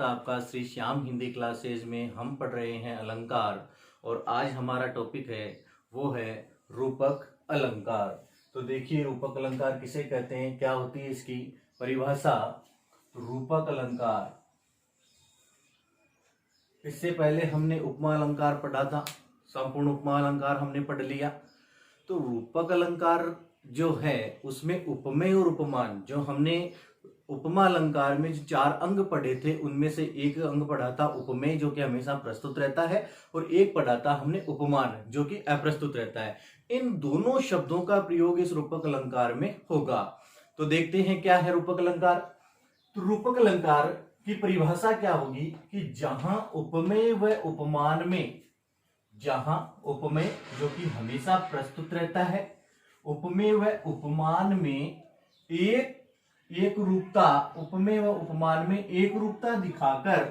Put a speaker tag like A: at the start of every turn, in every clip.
A: आपका श्री श्याम हिंदी क्लासेज में। हम पढ़ रहे हैं अलंकार और आज हमारा टॉपिक है वो है रूपक अलंकार। तो देखिए रूपक अलंकार किसे कहते हैं, क्या होती है इसकी परिभाषा। रूपक अलंकार, इससे पहले हमने उपमा अलंकार पढ़ा था, संपूर्ण उपमा अलंकार हमने पढ़ लिया। तो रूपक अलंकार जो है उसमें उपमेय और उपमान, जो हमने उपमा अलंकार में जो 4 अंग पढ़े थे उनमें से एक अंग पढ़ा था उपमेय जो कि हमेशा प्रस्तुत रहता है, और एक पढ़ा था हमने उपमान जो कि अप्रस्तुत रहता है। इन दोनों शब्दों का प्रयोग इस रूपक अलंकार में होगा। तो देखते हैं क्या है रूपक अलंकार। तो रूपक अलंकार की परिभाषा क्या होगी कि जहां उपमेय व उपमान में, जहां उपमेय जो कि हमेशा प्रस्तुत रहता है, उपमेय व उपमान में एक रूपता, उपमेय व उपमान में एक रूपता दिखाकर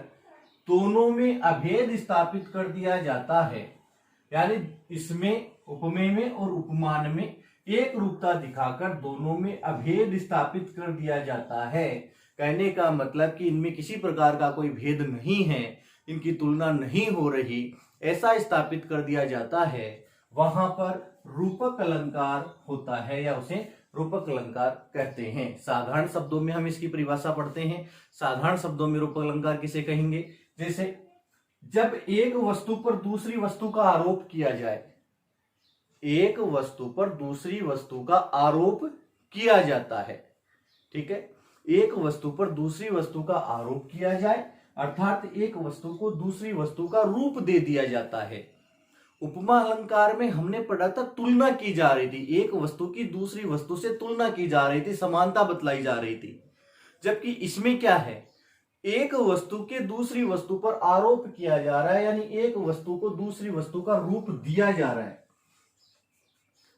A: दोनों में अभेद स्थापित कर दिया जाता है। यानी इसमें उपमेय में और उपमान में एक रूपता दिखाकर दोनों में अभेद स्थापित कर दिया जाता है। कहने का मतलब कि इनमें किसी प्रकार का कोई भेद नहीं है, इनकी तुलना नहीं हो रही, ऐसा स्थापित कर दिया जाता है, वहां पर रूपक अलंकार होता है या उसे रूपक अलंकार कहते हैं। साधारण शब्दों में हम इसकी परिभाषा पढ़ते हैं। साधारण शब्दों में रूपक अलंकार किसे कहेंगे, जैसे जब एक वस्तु पर दूसरी वस्तु का आरोप किया जाए, एक वस्तु पर दूसरी वस्तु का आरोप किया जाता है, ठीक है, एक वस्तु पर दूसरी वस्तु का आरोप किया जाए, अर्थात एक वस्तु को दूसरी वस्तु का रूप दे दिया जाता है। उपमा अलंकार में हमने पढ़ा था तुलना की जा रही थी, एक वस्तु की दूसरी वस्तु से तुलना की जा रही थी, समानता बतलाई जा रही थी। जबकि इसमें क्या है, एक वस्तु के दूसरी वस्तु पर आरोप किया जा रहा है, यानी एक वस्तु को दूसरी वस्तु का रूप दिया जा रहा है।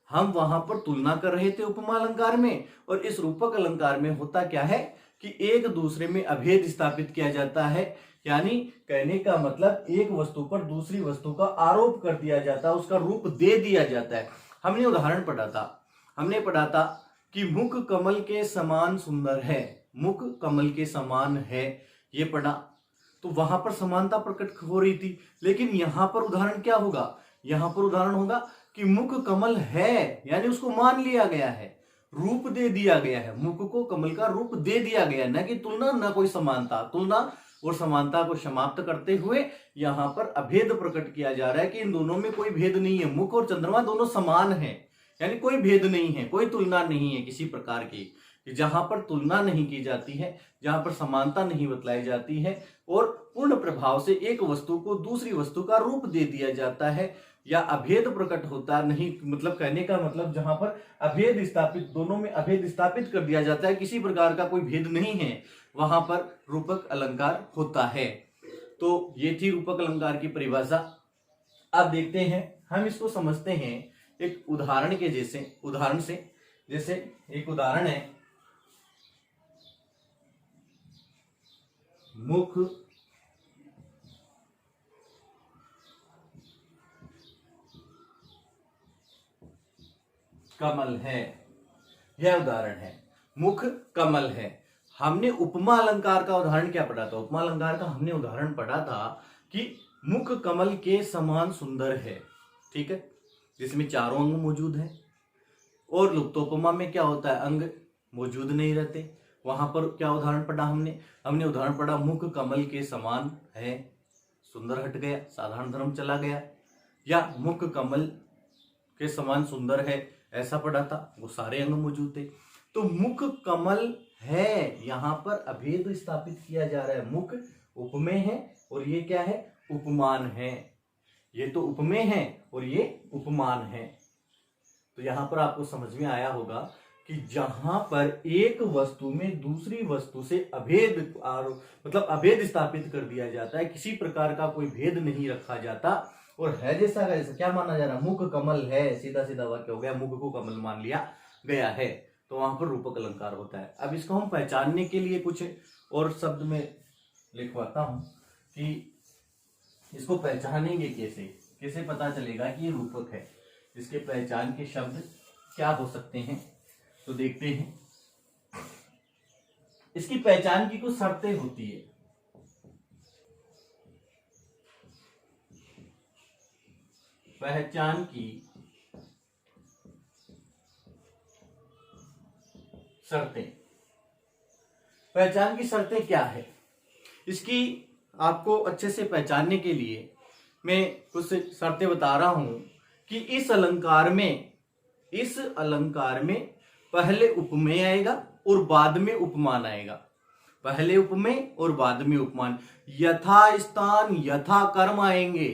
A: हम वहां पर तुलना कर रहे थे उपमा अलंकार में, और इस रूपक अलंकार में होता क्या है कि एक दूसरे में अभेद स्थापित किया जाता है। यानी कहने का मतलब एक वस्तु पर दूसरी वस्तु का आरोप कर दिया जाता है, उसका रूप दे दिया जाता है। हमने उदाहरण पढ़ा था, हमने पढ़ा था कि मुख कमल के समान सुंदर है, मुख कमल के समान है, ये पढ़ा। तो वहां पर समानता प्रकट हो रही थी, लेकिन यहां पर उदाहरण क्या होगा, यहां पर उदाहरण होगा कि मुख कमल है, यानी उसको मान लिया गया है, रूप दे दिया गया है, मुख को कमल का रूप दे दिया गया, न कि तुलना न कोई समानता। तुलना और समानता को समाप्त करते हुए यहां पर अभेद प्रकट किया जा रहा है कि इन दोनों में कोई भेद नहीं है, मुख और चंद्रमा दोनों समान हैं, यानी कोई भेद नहीं है, कोई तुलना नहीं है किसी प्रकार की। जहां पर तुलना नहीं की जाती है, जहां पर समानता नहीं बतलाई जाती है और पूर्ण प्रभाव से एक वस्तु को दूसरी वस्तु का रूप दे दिया जाता है या अभेद प्रकट होता नहीं, मतलब कहने का मतलब जहां पर अभेद स्थापित, दोनों में अभेद स्थापित कर दिया जाता है, किसी प्रकार का कोई भेद नहीं है, वहां पर रूपक अलंकार होता है। तो ये थी रूपक अलंकार की परिभाषा। अब देखते हैं, हम इसको समझते हैं एक उदाहरण के उदाहरण से। जैसे एक उदाहरण है, मुख कमल है, यह उदाहरण है, मुख कमल है। हमने उपमा अलंकार का उदाहरण क्या पढ़ा था, उपमा अलंकार का हमने उदाहरण पढ़ा था कि मुख कमल के समान सुंदर है, ठीक है, जिसमें चारों अंग मौजूद है। और लुप्तोपमा में क्या होता है, अंग मौजूद नहीं रहते। वहां पर क्या उदाहरण पढ़ा हमने उदाहरण पढ़ा मुख कमल के समान है, सुंदर हट गया, साधारण धर्म चला गया, या मुख कमल के समान सुंदर है, ऐसा पढ़ा था, वो सारे अंग मौजूद थे। तो मुख कमल है, यहां पर अभेद स्थापित किया जा रहा है, मुख उपमेय है और ये क्या है, उपमान है। ये तो उपमेय है और ये उपमान है। तो यहां पर आपको समझ में आया होगा कि जहां पर एक वस्तु में दूसरी वस्तु से अभेद मतलब अभेद स्थापित कर दिया जाता है, किसी प्रकार का कोई भेद नहीं रखा जाता, और है जैसा का जैसा क्या माना जा रहा है, मुख कमल है, सीधा सीधा वाक्य हो गया, मुख को कमल मान लिया गया है, तो वहां पर रूपक अलंकार होता है। अब इसको हम पहचानने के लिए कुछ और शब्द में लिखवाता हूं कि इसको पहचानेंगे कैसे, कैसे पता चलेगा कि ये रूपक है, इसके पहचान के शब्द क्या हो सकते हैं। तो देखते हैं, इसकी पहचान की कुछ शर्तें होती है। पहचान की शर्तें। पहचान की शर्तें क्या है, इसकी आपको अच्छे से पहचानने के लिए मैं कुछ शर्तें बता रहा हूं कि इस अलंकार में पहले उपमेय आएगा और बाद में उपमान आएगा। पहले उपमेय और बाद में उपमान, यथा स्थान यथा कर्म आएंगे।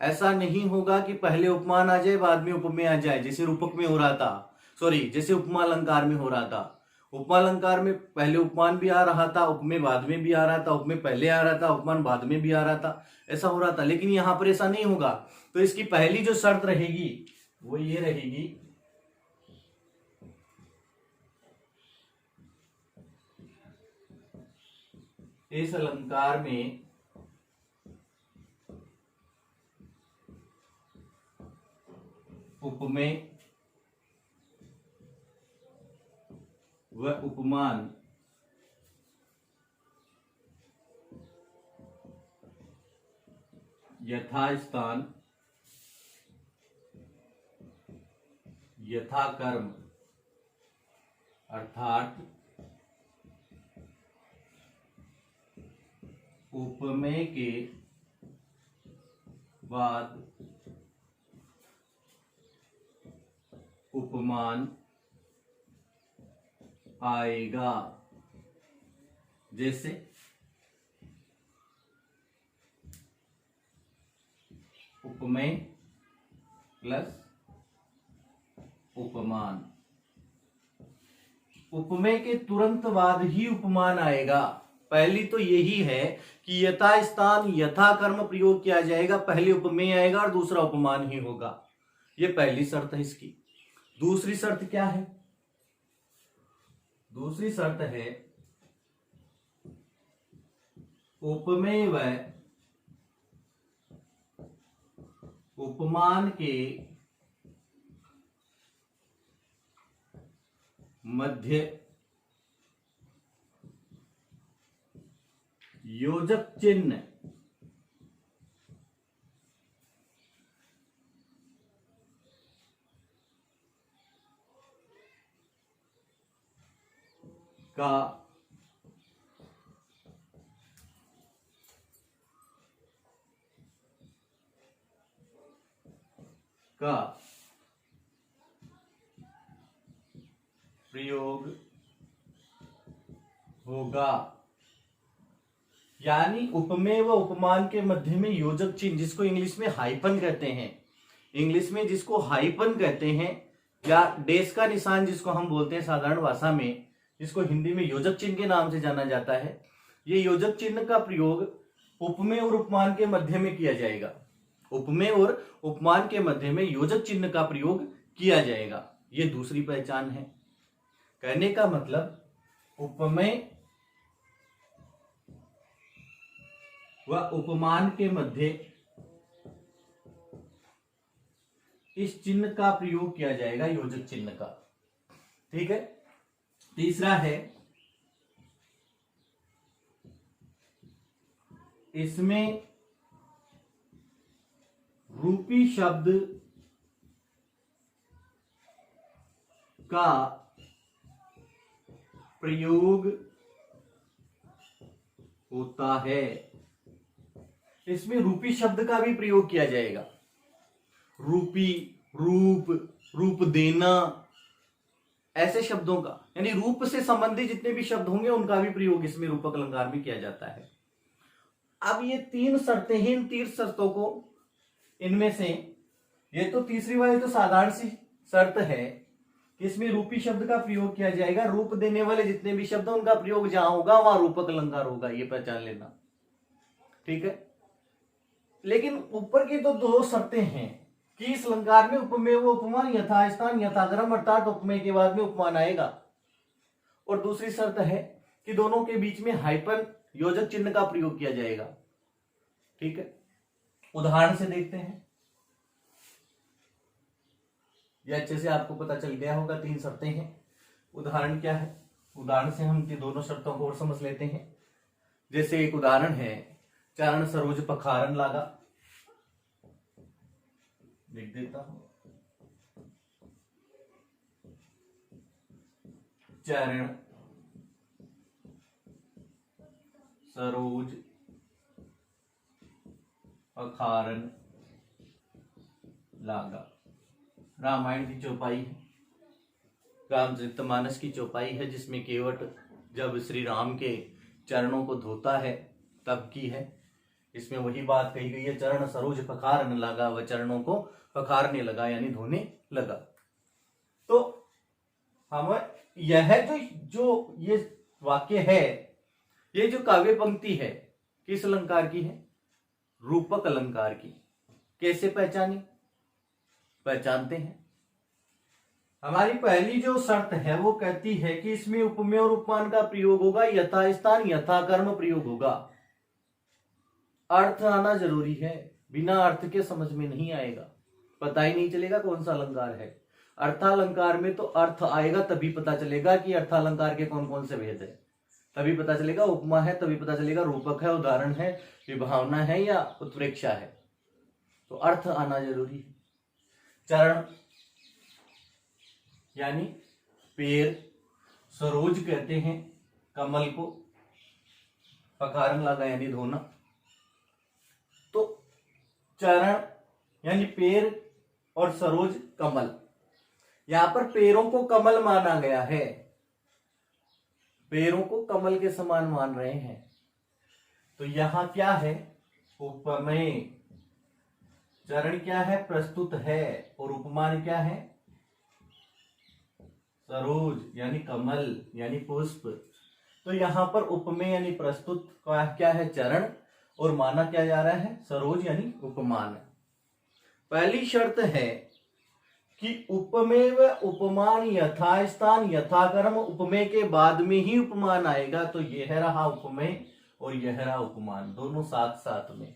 A: ऐसा नहीं होगा कि पहले उपमान आ जाए बाद में उपमेय आ जाए, जैसे रूपक में हो रहा था, जैसे उपमा अलंकार में हो रहा था। उपमा अलंकार में पहले उपमान भी आ रहा था, उपमेय बाद में भी आ रहा था, उपमेय पहले आ रहा था, उपमान बाद में भी आ रहा था, ऐसा हो रहा था। लेकिन यहां पर ऐसा नहीं होगा। तो इसकी पहली जो शर्त रहेगी वो ये रहेगी, इस अलंकार में उपमेय व उपमान यथास्थान यथा कर्म, अर्थात उपमेय के बाद उपमान आएगा। जैसे उपमेय प्लस उपमान, उपमेय के तुरंत बाद ही उपमान आएगा। पहली तो यही है कि यथा स्थान यथा कर्म प्रयोग किया जाएगा, पहले उपमेय आएगा और दूसरा उपमान ही होगा। ये पहली शर्त है इसकी। दूसरी शर्त क्या है? दूसरी शर्त है उपमेय व उपमान के मध्य योजक चिन्ह का प्रयोग होगा। यानी उपमेय व उपमान के मध्य में योजक चिन्ह, जिसको इंग्लिश में हाइपन कहते हैं, इंग्लिश में जिसको हाइपन कहते हैं, या डेश का निशान जिसको हम बोलते हैं साधारण भाषा में, जिसको हिंदी में योजक चिन्ह के नाम से जाना जाता है। ये योजक चिन्ह का प्रयोग उपमेय और उपमान के मध्य में किया जाएगा। उपमेय और उपमान के मध्य में योजक चिन्ह का प्रयोग किया जाएगा। ये दूसरी पहचान है। कहने का मतलब उपमेय व उपमान के मध्य इस चिन्ह का प्रयोग किया जाएगा, योजक चिन्ह का। ठीक है। तीसरा है इसमें रूपी शब्द का प्रयोग होता है। इसमें रूपी शब्द का भी प्रयोग किया जाएगा। रूपी, रूप, रूप देना, ऐसे शब्दों का, यानी रूप से संबंधित जितने भी शब्द होंगे उनका भी प्रयोग इसमें रूपक अलंकार में किया जाता है। अब ये तीन शर्तें हैं। इन तीन शर्तों को, इनमें से ये तो तीसरी वाली तो साधारण सी शर्त है कि इसमें रूपी शब्द का प्रयोग किया जाएगा। रूप देने वाले जितने भी शब्द उनका प्रयोग जहां होगा वहां रूपक अलंकार होगा, ये पहचान लेना। ठीक है। लेकिन ऊपर की तो दो शर्तें हैं कि इस अलंकार में उपमेय व उपमान यथास्थान यथाक्रम, अर्थात उपमेय के बाद में उपमान आएगा। और दूसरी शर्त है कि दोनों के बीच में हाइपन, योजक चिन्ह का प्रयोग किया जाएगा। ठीक है। उदाहरण से देखते हैं। यह अच्छे से आपको पता चल गया होगा, तीन शर्तें हैं। उदाहरण क्या है? उदाहरण से हम दोनों शर्तों को और समझ लेते हैं। जैसे एक उदाहरण है, चरण सरोज पखारन लागा। लिख देता हूं, चरण, सरोज, अखारन, लागा। रामायण की चौपाई है, रामचरितमानस की चौपाई है, जिसमें केवट जब श्री राम के चरणों को धोता है तब की है। इसमें वही बात कही गई है, चरण सरोज पखारने लगा, वह चरणों को पखारने लगा यानी धोने लगा। तो हम यह जो ये वाक्य है, ये जो काव्य पंक्ति है, किस अलंकार की है? रूपक अलंकार की। कैसे पहचानते हैं? हमारी पहली जो शर्त है वो कहती है कि इसमें उपमेय और उपमान का प्रयोग होगा, यथास्थान यथाकर्म प्रयोग होगा। अर्थ आना जरूरी है, बिना अर्थ के समझ में नहीं आएगा, पता ही नहीं चलेगा कौन सा अलंकार है। अर्थालंकार में तो अर्थ आएगा तभी पता चलेगा कि अर्थालंकार के कौन कौन से भेद है, तभी पता चलेगा उपमा है, तभी पता चलेगा रूपक है, उदाहरण है, विभावना है या उत्प्रेक्षा है। तो अर्थ आना जरूरी है। चरण यानी पैर, सरोज कहते हैं कमल को, पखारन लगा यानी धोना। तो चरण यानी पैर और सरोज कमल, यहां पर पैरों को कमल माना गया है, पैरों को कमल के समान मान रहे हैं। तो यहां क्या है? उपमेय। चरण क्या है? प्रस्तुत है, और उपमान क्या है? सरोज यानी कमल यानी पुष्प। तो यहां पर उपमेय यानी प्रस्तुत क्या है? चरण, और माना क्या जा रहा है? सरोज यानी उपमान। पहली शर्त है कि उपमेय व उपमान यथास्थान यथाकर्म, उपमेय के बाद में ही उपमान आएगा। तो यह रहा उपमेय और यह रहा उपमान, दोनों साथ साथ में,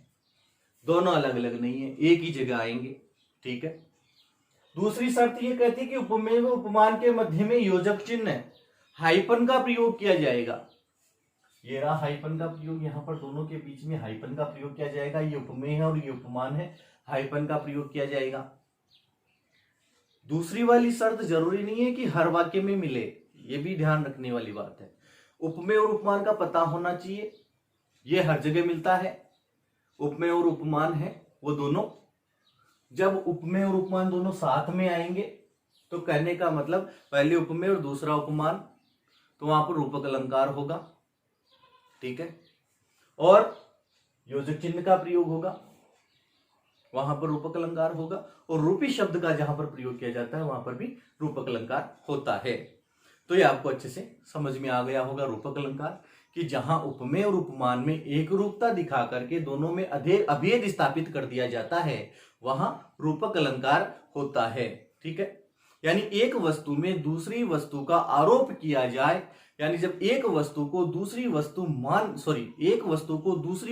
A: दोनों अलग अलग नहीं है, एक ही जगह आएंगे। ठीक है। दूसरी शर्त यह कहती है कि उपमेय व उपमान के मध्य में योजक चिन्ह हाइपन का प्रयोग किया जाएगा। ये रहा हाइपन का प्रयोग, यहां पर दोनों के बीच में हाइपन का प्रयोग किया जाएगा। ये उपमेय है और ये उपमान है, हाइपन का प्रयोग किया जाएगा। दूसरी वाली शर्त जरूरी नहीं है कि हर वाक्य में मिले, ये भी ध्यान रखने वाली बात है। उपमेय और उपमान का पता होना चाहिए, ये हर जगह मिलता है। उपमेय और उपमान है वो दोनों, जब उपमेय और उपमान दोनों साथ में आएंगे तो कहने का मतलब पहले उपमेय और दूसरा उपमान, तो वहां पर रूपक अलंकार होगा। ठीक है। और योजक चिन्ह का प्रयोग होगा, वहां पर रूपक अलंकार होगा, और रूपी शब्द का जहां पर प्रयोग किया जाता है वहां पर भी रूपक अलंकार होता है। तो ये आपको अच्छे से समझ में आ गया होगा रूपक अलंकार, कि जहां उपमेय और उपमान में एक रूपता दिखा करके दोनों में अभेद स्थापित कर दिया जाता है, वहां रूपक अलंकार होता है। ठीक है। यानी एक वस्तु में दूसरी वस्तु का आरोप किया जाए, यानी जब एक वस्तु को दूसरी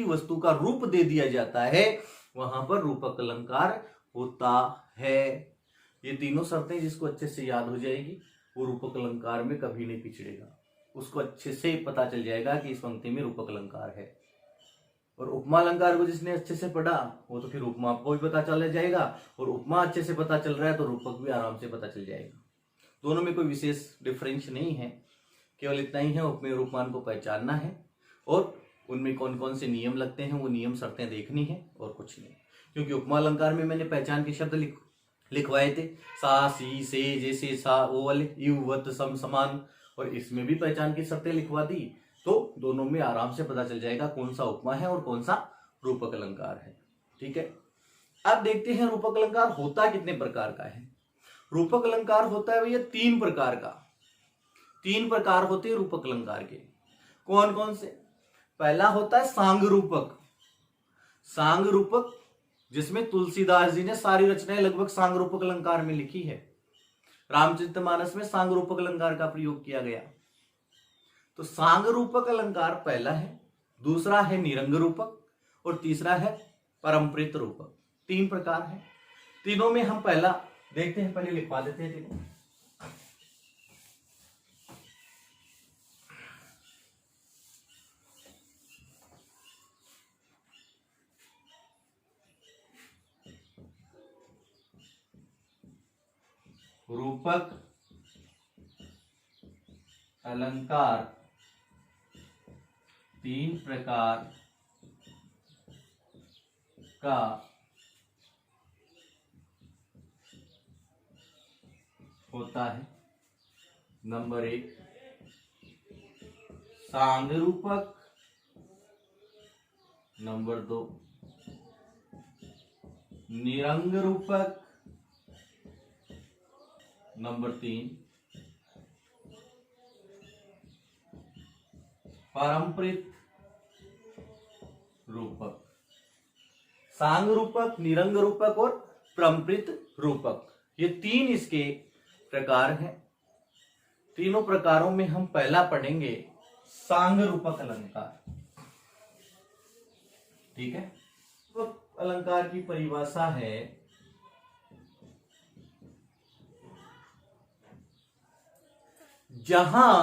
A: वस्तु का रूप दे दिया जाता है, वहां पर रूपक अलंकार होता है। ये तीनों शर्तें जिसको अच्छे से याद हो जाएगी वो रूपक अलंकार में कभी नहीं पिछड़ेगा, उसको अच्छे से पता चल जाएगा कि इस पंक्ति में रूपक अलंकार है। और उपमा अलंकार को जिसने अच्छे से पढ़ा वो तो फिर उपमा को भी पता चल जाएगा, और उपमा अच्छे से पता चल रहा है तो रूपक भी आराम से पता चल जाएगा। दोनों में कोई विशेष डिफरेंस नहीं है, केवल इतना ही है उपमेय और उपमान को पहचानना है, और उनमें कौन कौन से नियम लगते हैं वो नियम शर्तें देखनी है, और कुछ नहीं। क्योंकि उपमा अलंकार में मैंने पहचान के शब्द लिखवाए थे, सा सी से, जैसे सा वो वाले, यु वत सम समान, और इसमें भी पहचान की शर्तें लिखवा दी। तो दोनों में आराम से पता चल जाएगा कौन सा उपमा है और कौन सा रूपक अलंकार है। ठीक है। अब देखते हैं रूपक अलंकार होता कितने प्रकार का है। रूपक अलंकार होता है भैया 3 प्रकार का, 3 प्रकार होते हैं रूपक अलंकार के। कौन कौन से? पहला होता है सांग रूपक। सांग रूपक जिसमें तुलसीदास जी ने सारी रचनाएं लगभग सांग रूपक अलंकार में लिखी है। रामचरितमानस में सांग रूपक अलंकार का प्रयोग किया गया। तो सांग रूपक अलंकार पहला है, दूसरा है निरंग रूपक, और तीसरा है परंपरित रूपक। 3 प्रकार है। तीनों में हम पहला देखते हैं, पहले लिखवा देते हैं तीनों। रूपक अलंकार 3 प्रकार का होता है। नंबर 1 सांग रूपक, नंबर 2 निरंग रूपक, नंबर 3 पारंपरिक रूपक। सांग रूपक, निरंग रूपक और पारंपरिक रूपक, ये 3 इसके प्रकार हैं। तीनों प्रकारों में हम पहला पढ़ेंगे सांग रूपक अलंकार। ठीक है, रूपक अलंकार की परिभाषा है जहां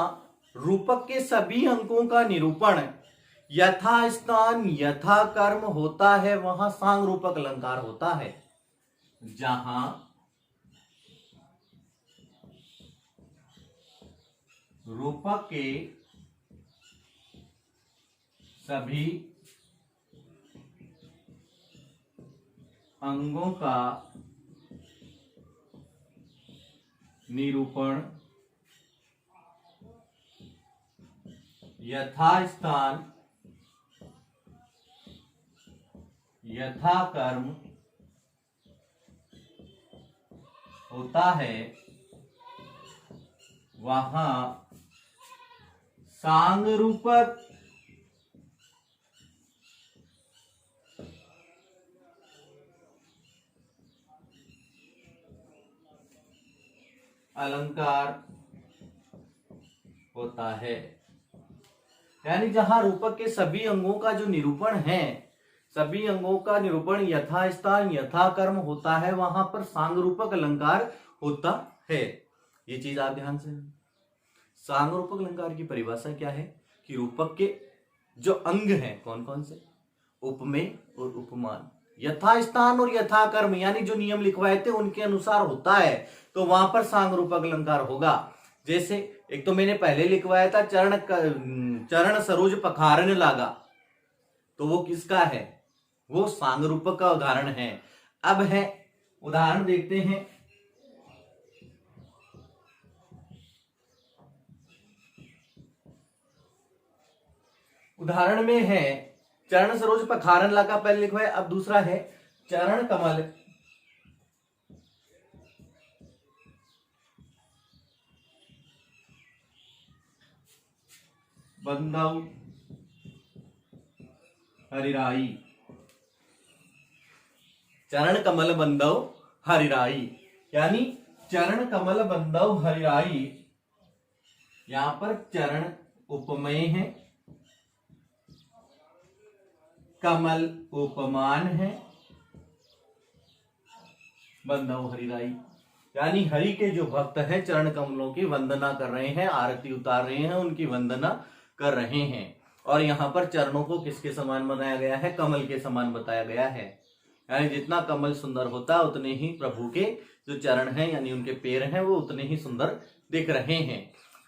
A: रूपक के सभी अंकों का निरूपण यथास्थान यथा कर्म होता है, वहां सांग रूपक अलंकार होता है। जहां रूपक के सभी अंगों का निरूपण यथास्थान यथा कर्म होता है, वहां सांग रूपक अलंकार होता है। यानी जहां रूपक के सभी अंगों का जो निरूपण है, सभी अंगों का निरूपण यथास्थान यथा कर्म होता है, वहां पर सांग रूपक अलंकार होता है। ये चीज आप ध्यान से, सांग रूपक अलंकार की परिभाषा क्या है कि रूपक के जो अंग हैं कौन कौन से, उपमेय और उपमान, यथास्थान और यथा कर्म, यानी जो नियम लिखवाए थे उनके अनुसार होता है, तो वहां पर सांग रूपक अलंकार होगा। जैसे एक तो मैंने पहले लिखवाया था चरण सरोज पखारन लागा, तो वो किसका है, वो सांग रूपक का उदाहरण है। अब है उदाहरण देखते हैं। उदाहरण में है चरण सरोज पखारन लागा, पहले लिखवाया। अब दूसरा है चरण कमल बंदव हरिराई, चरण कमल बंदव हरिराई, यानी चरण कमल बंदव हरिराई, यहां पर चरण उपमेय है, कमल उपमान है, बंदव हरिराई, यानी हरि के जो भक्त हैं चरण कमलों की वंदना कर रहे हैं, आरती उतार रहे हैं, उनकी वंदना कर रहे हैं। और यहाँ पर चरणों को किसके समान बनाया गया है, कमल के समान बताया गया है। यानी जितना कमल सुंदर होता है उतने ही प्रभु के जो चरण हैं यानी उनके पैर हैं वो उतने ही सुंदर दिख रहे हैं।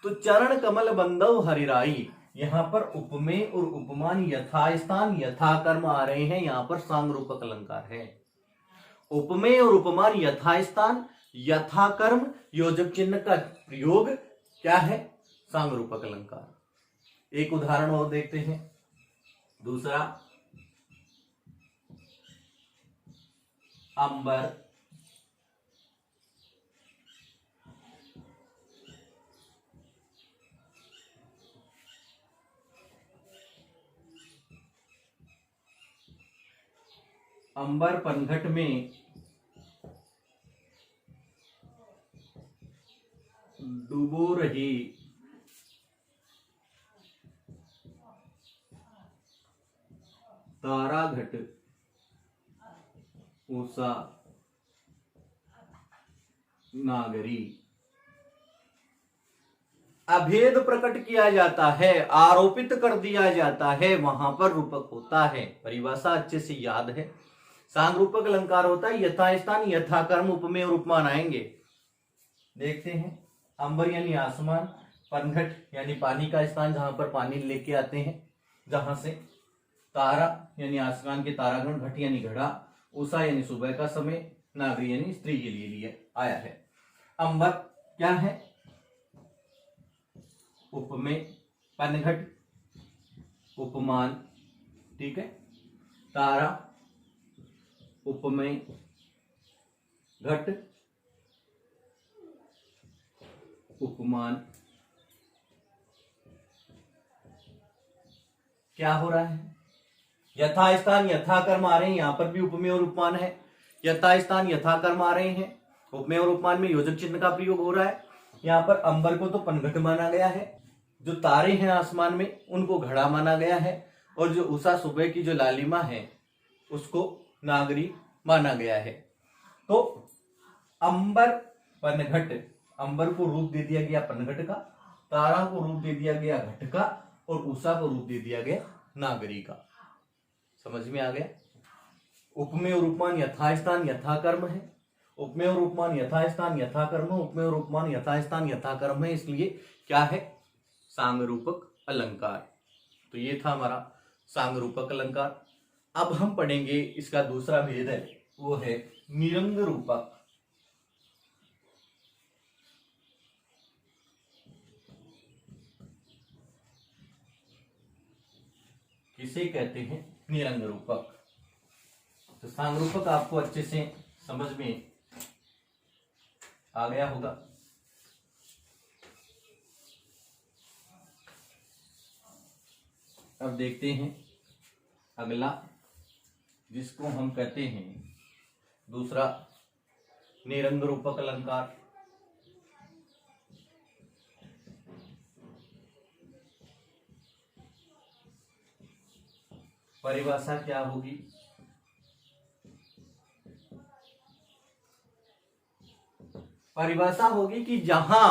A: तो चरण कमल बंदव हरिराई, यहाँ पर उपमेय और उपमान यथास्थान यथा कर्म आ रहे हैं, यहाँ पर सांग रूपक अलंकार है। उपमेय और उपमान यथास्थान यथा कर्म, योजक चिन्ह का प्रयोग क्या है, सांग रूपक अलंकार। एक उदाहरण और देखते हैं। दूसरा अंबर अंबर पनघट में डूबो रही तारा घट उषा नागरी, अभेद प्रकट किया जाता है, आरोपित कर दिया जाता है, वहां पर रूपक होता है। परिभाषा अच्छे से याद है। सांग रूपक अलंकार होता है यथास्थान यथा कर्म, उपमेय और उपमान आएंगे। देखते हैं, अंबर यानी आसमान, पनघट यानी पानी का स्थान जहां पर पानी लेके आते हैं जहां से, तारा यानी आसमान के तारागण, घट यानी घड़ा, उषा यानी सुबह का समय, नागरी यानी स्त्री के लिए आया है। अंबर क्या है? उपमेय, पनघट उपमान, ठीक है, तारा उपमेय, घट उपमान। क्या हो रहा है? यथास्थान यथाकर्म आ रहे हैं, यहां पर भी उपमेय और उपमान है। यथास्थान यथाकर्म आ रहे हैं, उपमेय और उपमान में योजक चिन्ह का प्रयोग हो रहा है। यहाँ पर अंबर को तो पनघट माना गया है, जो तारे हैं आसमान में उनको घड़ा माना गया है, और जो उषा सुबह की जो लालिमा है उसको नागरी माना गया है। तो अंबर पनघट, अंबर को रूप दे दिया गया पनघट का, तारा को रूप दे दिया गया घट का, और उषा को रूप दे दिया गया नागरी का। समझ में आ गया? उपमेय और उपमान यथास्थान यथाकर्म है, उपमेय और उपमान यथास्थान यथाकर्म, उपमेय और उपमान यथास्थान यथाकर्म है, इसलिए क्या है? सांगरूपक अलंकार। तो ये था हमारा सांगरूपक अलंकार। अब हम पढ़ेंगे इसका दूसरा भेद है, वो है निरंग रूपक। किसे कहते हैं? निरंग रूपक। तो सांगरूपक आपको अच्छे से समझ में आ गया होगा। अब देखते हैं अगला, जिसको हम कहते हैं दूसरा निरंग रूपक अलंकार। परिभाषा क्या होगी? परिभाषा होगी कि जहां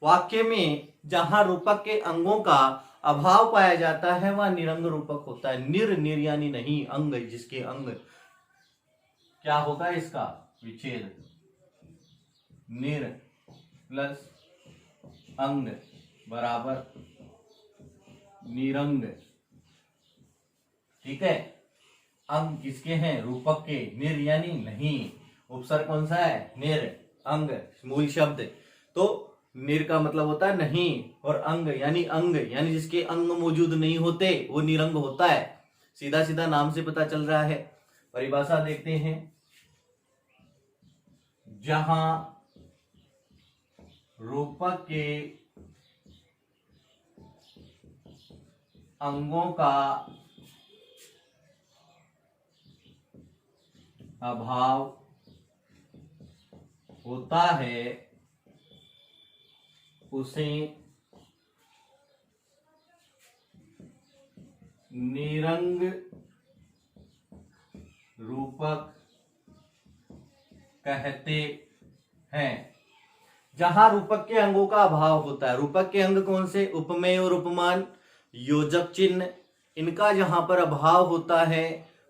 A: वाक्य में जहां रूपक के अंगों का अभाव पाया जाता है वह निरंग रूपक होता है। निर यानी नहीं, अंग, जिसके अंग, क्या होगा इसका विच्छेद, निर प्लस अंग बराबर निरंग, ठीक है। अंग किसके हैं? रूपक के। निर यानी नहीं, उपसर्ग कौन सा है? निर, अंग मूल शब्द। तो निर का मतलब होता है नहीं, और अंग यानी जिसके अंग मौजूद नहीं होते वो निरंग होता है। सीधा सीधा नाम से पता चल रहा है। परिभाषा देखते हैं, जहां रूपक के अंगों का अभाव होता है उसे निरंग रूपक कहते हैं। जहां रूपक के अंगों का अभाव होता है, रूपक के अंग कौन से? उपमेय और उपमान, योजक चिन्ह, इनका जहां पर अभाव होता है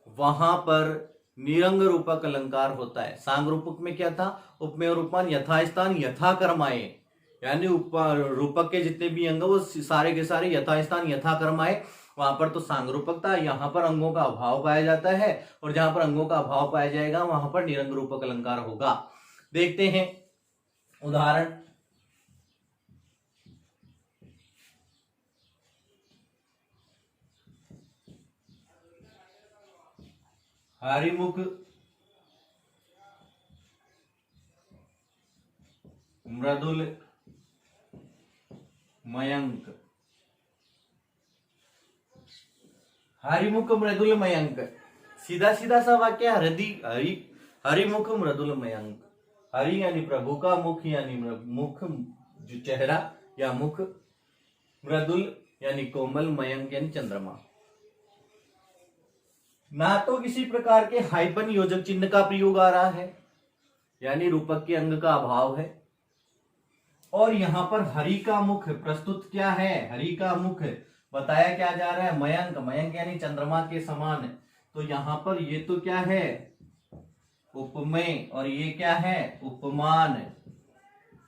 A: वहां पर निरंग रूपक अलंकार होता है। सांग रूपक में क्या था? उपमेय और उपमान यथास्थान यथाकर्म आए, यानी रूपक के जितने भी अंग वो सारे के सारे यथास्थान यथाकर्म आए, वहां पर तो सांग रूपक था। यहाँ पर अंगों का अभाव पाया जाता है, और जहां पर अंगों का अभाव पाया जाएगा वहां पर निरंग रूपक अलंकार होगा। देखते हैं उदाहरण। हरिमुख मृदुल मयंक। हरिमुख मृदुल मयंक, सीधा सीधा सा वाक्य। हरिमुख मृदुल मयंक। हरि यानी प्रभु का, मुख यानी मुख जो चेहरा या मुख, मृदुल यानी कोमल, मयंक यानी चंद्रमा। ना तो किसी प्रकार के हाइपन योजक चिन्ह का प्रयोग आ रहा है, यानी रूपक के अंग का अभाव है, और यहां पर हरि का मुख प्रस्तुत क्या है? हरि का मुख बताया क्या जा रहा है? मयंक। मयंक यानी चंद्रमा के समान। तो यहां पर ये तो क्या है? उपमेय, और ये क्या है? उपमान।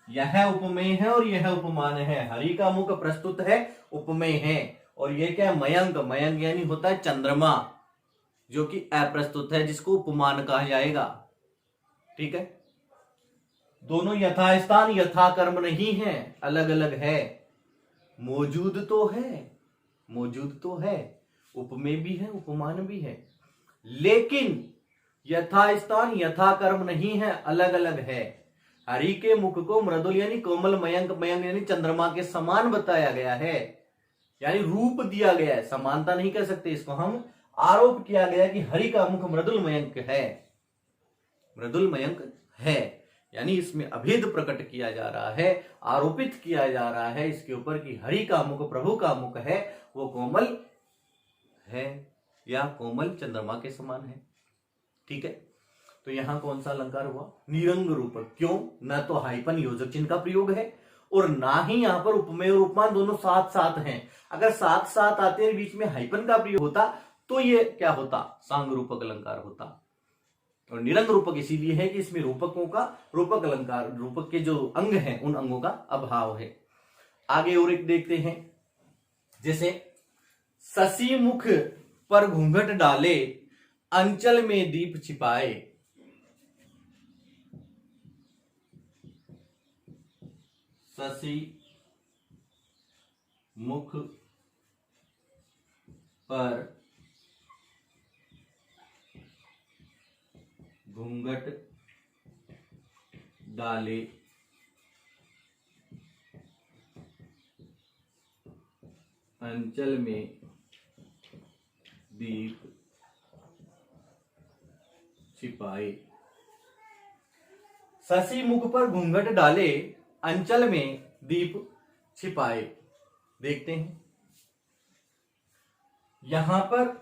A: यह उपमेय है और यह उपमान है। हरि का मुख प्रस्तुत है, उपमेय है, और यह क्या है, मयंक। मयंक यानी होता है चंद्रमा, जो कि अप्रस्तुत है, जिसको उपमान कहा जाएगा। ठीक है, दोनों यथास्थान यथा कर्म नहीं है, अलग अलग है। मौजूद तो है, मौजूद तो है, उपमेय भी है, उपमान भी है, लेकिन यथास्थान यथा कर्म नहीं है, अलग अलग है। हरि के मुख को मृदुल यानी कोमल, मयंक मयंक यानी चंद्रमा के समान बताया गया है, यानी रूप दिया गया है। समानता नहीं कह सकते इसको हम, आरोप किया गया कि हरि का मुख मृदुल मयंक है, मृदुल मयंक है, यानी इसमें अभेद प्रकट किया जा रहा है, आरोपित किया जा रहा है इसके ऊपर कि हरि का मुख, प्रभु का मुख है, वो कोमल है या कोमल चंद्रमा के समान है। ठीक है, तो यहां कौन सा अलंकार हुआ, निरंग रूपक। क्यों, न तो हाइपन योजक चिन्ह का प्रयोग है और ना ही यहां पर उपमेय और उपमान दोनों साथ साथ हैं। अगर साथ साथ आते हैं, बीच में हाइपन का प्रयोग होता तो ये क्या होता, सांग रूपक अलंकार होता। और निरंग रूपक इसीलिए है कि इसमें रूपकों का, रूपक अलंकार, रूपक के जो अंग हैं उन अंगों का अभाव है। आगे और एक देखते हैं, जैसे शशि मुख पर घूंघट डाले, अंचल में दीप छिपाए। शशि मुख पर घूंघट डाले, अंचल में दीप छिपाए। शशि मुख पर घूंघट डाले, अंचल में दीप छिपाए। देखते हैं यहां पर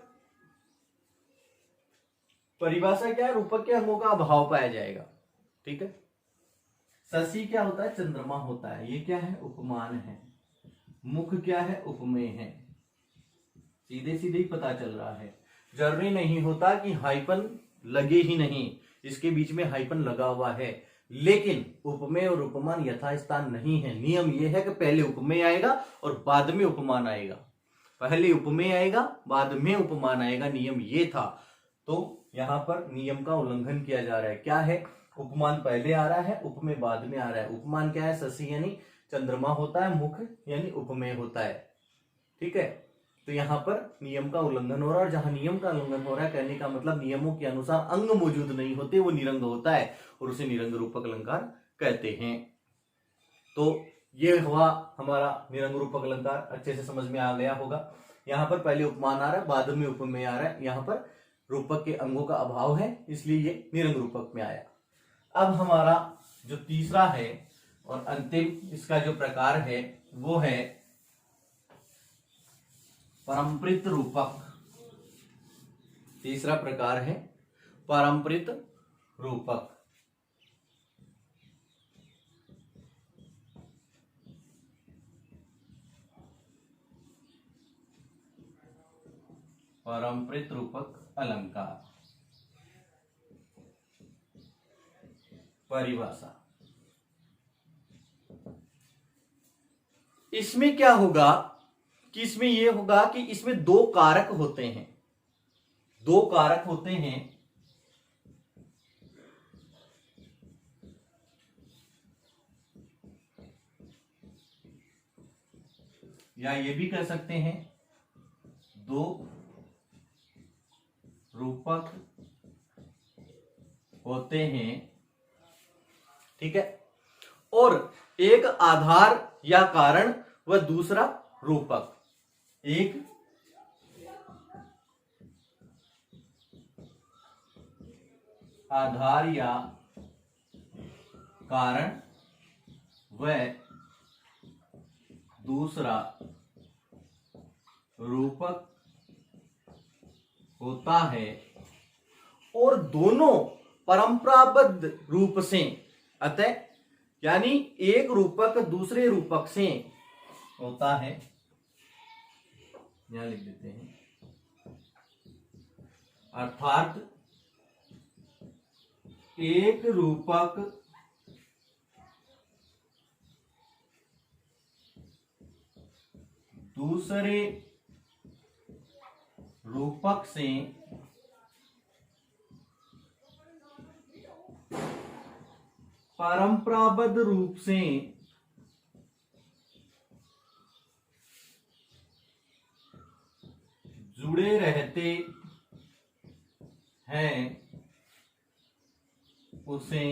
A: परिभाषा क्या है, रूपक के अंगों का अभाव पाया जाएगा। ठीक है, शशि क्या होता है, चंद्रमा होता है, ये क्या है, उपमान है। मुख क्या है, उपमेय है। सीधे सीधे ही पता चल रहा है, जरूरी नहीं होता कि हाइपन लगे ही नहीं, इसके बीच में हाइपन लगा हुआ है, लेकिन उपमेय और उपमान यथास्थान नहीं है। नियम यह है कि पहले उपमेय आएगा और बाद में उपमान आएगा, पहले उपमेय आएगा बाद में उपमान आएगा, नियम ये था। तो यहां पर नियम का उल्लंघन किया जा रहा है। क्या है, उपमान पहले आ रहा है, उपमेय बाद में आ रहा है। उपमान क्या है, शशि यानी चंद्रमा होता है, मुख यानी उपमेय होता है। ठीक है, तो यहां पर नियम का उल्लंघन हो रहा है, और जहां नियम का उल्लंघन हो रहा है, कहने का मतलब नियमों के अनुसार अंग मौजूद नहीं होते, वो निरंग होता है, और उसे निरंग रूपक अलंकार कहते हैं। तो ये हुआ हमारा निरंग रूपक अलंकार, अच्छे से समझ में आ गया होगा। यहां पर पहले उपमान आ रहा है, बाद में उपमेय आ रहा है, यहां पर रूपक के अंगों का अभाव है, इसलिए ये निरंग रूपक में आया। अब हमारा जो तीसरा है और अंतिम इसका जो प्रकार है वो है परंपरित रूपक। तीसरा प्रकार है परंपरित रूपक। परंपरित रूपक अलंकार। परिभाषा, इसमें क्या होगा कि इसमें यह होगा कि इसमें दो कारक होते हैं, दो कारक होते हैं, या ये भी कह सकते हैं दो रूपक होते हैं। ठीक है, और एक आधार या कारण व दूसरा रूपक। एक आधार या कारण व दूसरा रूपक होता है, और दोनों परंपराबद्ध रूप से, अतः यानी एक रूपक दूसरे रूपक से होता है। यहां लिख देते हैं, अर्थात एक रूपक दूसरे रूपक से परंपराबद्ध रूप से जुड़े रहते हैं उसे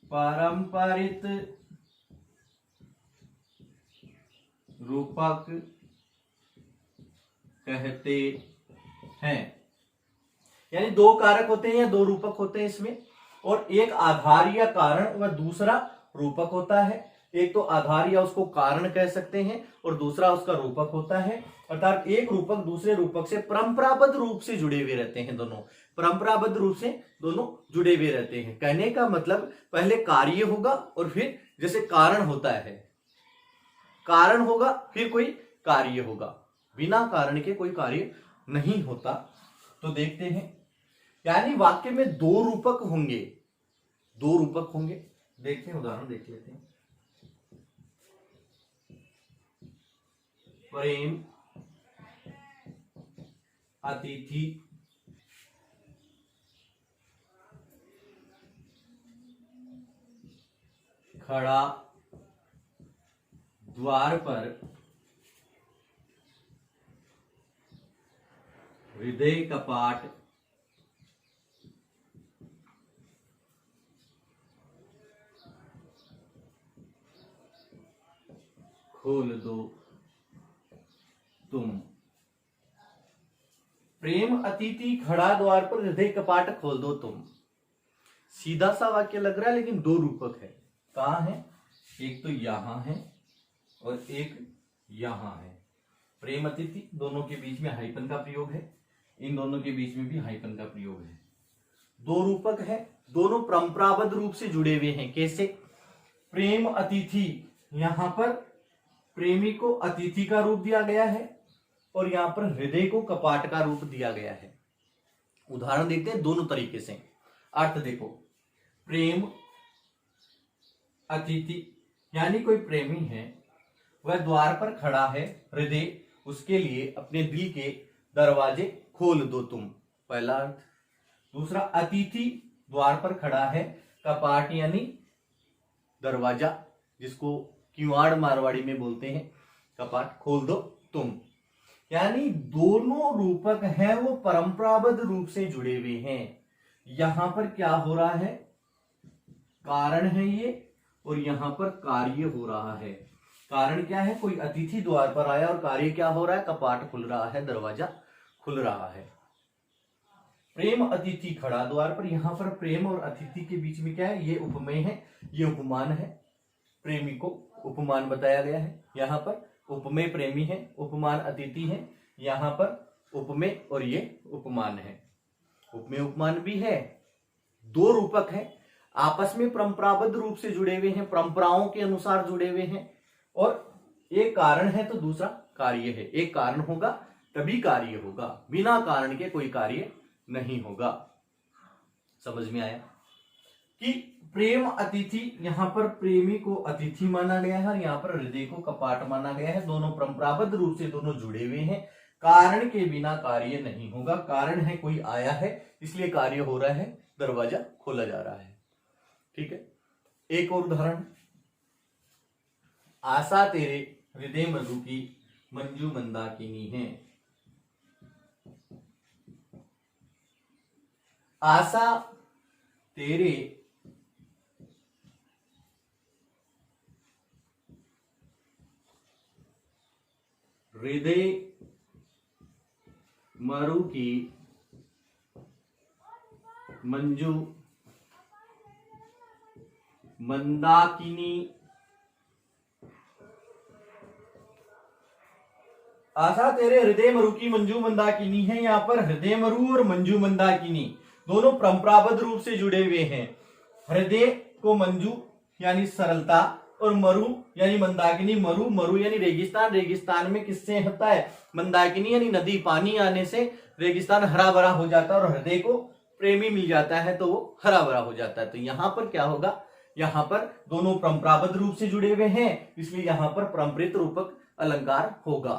A: पारंपरिक रूपक कहते हैं। यानी दो कारक होते हैं या दो रूपक होते हैं इसमें, और एक आधार या कारण व दूसरा रूपक होता है। एक तो आधार या उसको कारण कह सकते हैं और दूसरा उसका रूपक होता है। अर्थात एक रूपक दूसरे रूपक से परंपराबद्ध रूप से जुड़े हुए रहते हैं, दोनों परंपराबद्ध रूप से दोनों जुड़े हुए रहते हैं। कहने का मतलब पहले कार्य होगा और फिर जैसे कारण होता है, कारण होगा फिर कोई कार्य होगा, बिना कारण के कोई कार्य नहीं होता। तो देखते हैं, यानी वाक्य में दो रूपक होंगे, दो रूपक होंगे। देखते हैं, उदाहरण देख लेते हैं। प्रेम, अतिथि, खड़ा द्वार पर, हृदय कपाट खोल दो तुम। प्रेम अतिथि खड़ा द्वार पर, हृदय कपाट खोल दो तुम। सीधा सा वाक्य लग रहा है लेकिन दो रूपक है। कहां है? एक तो यहां है और एक यहां है। प्रेम अतिथि, दोनों के बीच में हाइफन का प्रयोग है, इन दोनों के बीच में भी हाइफन का प्रयोग है। दो रूपक है, दोनों परंपराबद्ध रूप से जुड़े हुए हैं। कैसे? प्रेम अतिथि, यहां पर प्रेमी को अतिथि का रूप दिया गया है और यहां पर हृदय को कपाट का रूप दिया गया है। उदाहरण देखते हैं दोनों तरीके से। अर्थ देखो, प्रेम अतिथि यानी कोई प्रेमी है, वह द्वार पर खड़ा है, हृदय उसके लिए अपने दिल के दरवाजे खोल दो तुम, पहला अर्थ। दूसरा, अतिथि द्वार पर खड़ा है, कपाट यानी दरवाजा, जिसको किवाड़ मारवाड़ी में बोलते हैं, कपाट खोल दो तुम। यानी दोनों रूपक हैं वो परंपराबद्ध रूप से जुड़े हुए हैं। यहां पर क्या हो रहा है? कारण है ये, और यहां पर कार्य हो रहा है। कारण क्या है? कोई अतिथि द्वार पर आया, और कार्य क्या हो रहा है? कपाट खुल रहा है, दरवाजा खुल रहा है। प्रेम अतिथि खड़ा द्वार पर, यहां पर प्रेम और अतिथि के बीच में क्या है? ये उपमेय है, ये उपमान है। प्रेमी को उपमान बताया गया है, यहां पर उपमेय प्रेमी है, उपमान अतिथि है। यहां पर उपमेय और ये उपमान है, उपमेय उपमान भी है। दो रूपक है, आपस में परंपराबद्ध रूप से जुड़े हुए हैं, परंपराओं के अनुसार जुड़े हुए हैं। और एक कारण है तो दूसरा कार्य है। एक कारण होगा तभी कार्य होगा, बिना कारण के कोई कार्य नहीं होगा। समझ में आया कि प्रेम अतिथि, यहां पर प्रेमी को अतिथि माना गया है और यहां पर हृदय को कपाट माना गया है। दोनों परंपराबद्ध रूप से दोनों जुड़े हुए हैं, कारण के बिना कार्य नहीं होगा। कारण है कोई आया है, इसलिए कार्य हो रहा है, दरवाजा खोला जा रहा है। ठीक है, एक और उदाहरण। आशा तेरे हृदय मधु की मंजू मंदाकिनी है। आशा तेरे हृदय मरु की मंजू मंदाकिनी। आशा तेरे हृदय मरु की मंजू मंदाकिनी है। यहां पर हृदय मरु और मंजू मंदाकिनी दोनों परंपराबद्ध रूप से जुड़े हुए हैं। हृदय को मंजू यानी सरलता, और मरु यानी मंदाकिनी। मरु, मरु यानी रेगिस्तान, रेगिस्तान में किससे होता है? मंदाकिनी यानी नदी, पानी आने से रेगिस्तान हरा भरा हो जाता है और हृदय को प्रेमी मिल जाता है तो वो हरा भरा हो जाता है। तो यहां पर क्या होगा यहाँ पर दोनों परंपराबद्ध रूप से जुड़े हुए हैं, इसलिए यहाँ पर परंपरित रूपक अलंकार होगा।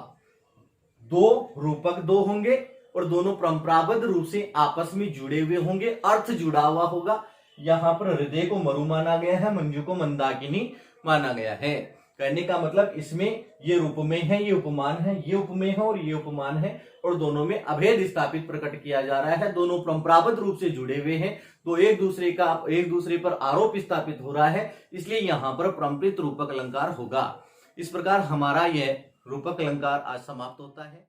A: दो रूपक दो होंगे और दोनों परंपराबद्ध रूप से आपस में जुड़े हुए होंगे, अर्थ जुड़ा हुआ होगा। यहाँ पर हृदय को मरु माना गया है, मंजू को मंदाकिनी माना गया है। कहने का मतलब इसमें ये रूपमेय है, ये उपमान है, ये उपमेय है और ये उपमान है, और दोनों में अभेद स्थापित प्रकट किया जा रहा है। दोनों परंपराबद्ध रूप से जुड़े हुए हैं, तो एक दूसरे पर आरोप स्थापित हो रहा है, इसलिए यहाँ पर परंपरित रूपक अलंकार होगा। इस प्रकार हमारा यह रूपक अलंकार आज समाप्त होता है।